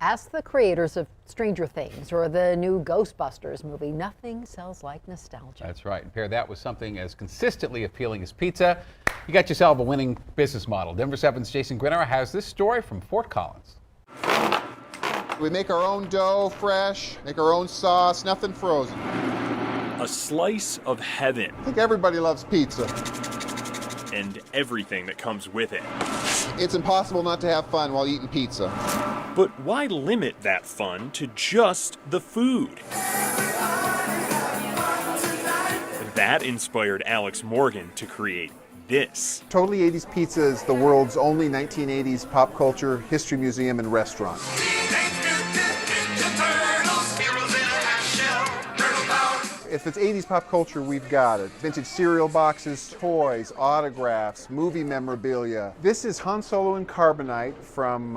Ask the creators of Stranger Things or the new Ghostbusters movie. Nothing sells like nostalgia. That's right. And pair that with something as consistently appealing as pizza. You got yourself a winning business model. Denver 7's Jason Grenauer has this story from Fort Collins. We make our own dough fresh, make our own sauce, nothing frozen. A slice of heaven. I think everybody loves pizza. And everything that comes with it. It's impossible not to have fun while eating pizza. But why limit that fun to just the food? That inspired Alex Morgan to create this. Totally 80s Pizza is the world's only 1980s pop culture history museum and restaurant. If it's 80s pop culture, we've got it. Vintage cereal boxes, toys, autographs, movie memorabilia. This is Han Solo and Carbonite from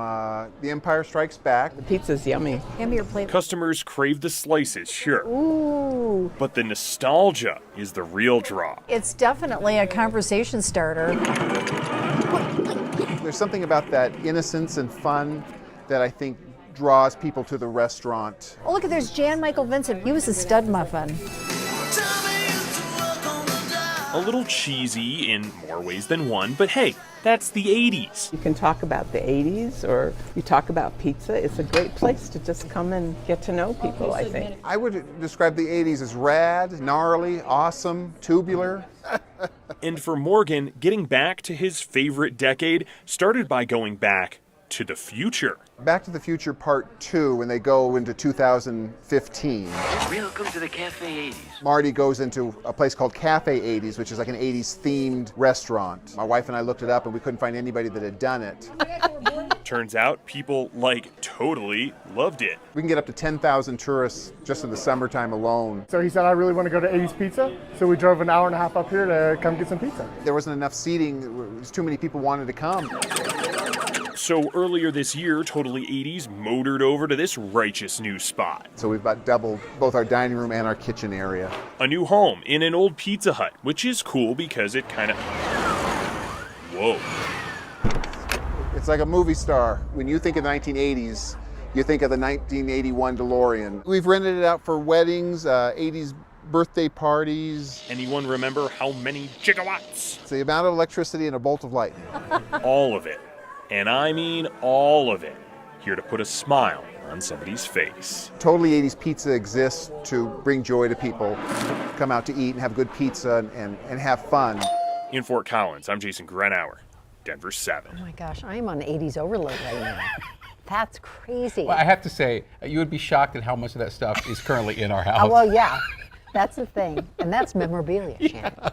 The Empire Strikes Back. The pizza's yummy. Hand me your plate. Customers crave the slices, sure. Ooh. But the nostalgia is the real draw. It's definitely a conversation starter. There's something about that innocence and fun that I think draws people to the restaurant. Oh, look, there's Jan Michael Vincent. He was a stud muffin. A little cheesy in more ways than one, but hey, that's the 80s. You can talk about the 80s or you talk about pizza. It's a great place to just come and get to know people, I think. I would describe the 80s as rad, gnarly, awesome, tubular. And for Morgan, getting back to his favorite decade started by going back to the future. Back to the Future Part 2, when they go into 2015. Welcome to the Cafe 80s. Marty goes into a place called Cafe 80s, which is like an 80s themed restaurant. My wife and I looked it up and we couldn't find anybody that had done it. Turns out people totally loved it. We can get up to 10,000 tourists just in the summertime alone. So he said, I really want to go to 80s Pizza. So we drove an hour and a half up here to come get some pizza. There wasn't enough seating. Too many people wanted to come. So earlier this year, Totally 80s motored over to this righteous new spot. So we've about doubled both our dining room and our kitchen area. A new home in an old Pizza Hut, which is cool because it kind of... Whoa. It's like a movie star. When you think of the 1980s, you think of the 1981 DeLorean. We've rented it out for weddings, 80s birthday parties. Anyone remember how many gigawatts? It's the amount of electricity in a bolt of lightning. All of it. And I mean all of it. Here to put a smile on somebody's face. Totally 80s Pizza exists to bring joy to people. Come out to eat and have good pizza and have fun. In Fort Collins, I'm Jason Grenauer, Denver 7. Oh my gosh, I am on 80s overload right now. That's crazy. Well, I have to say, you would be shocked at how much of that stuff is currently in our house. Oh, well, yeah, that's the thing. And that's memorabilia, Shannon.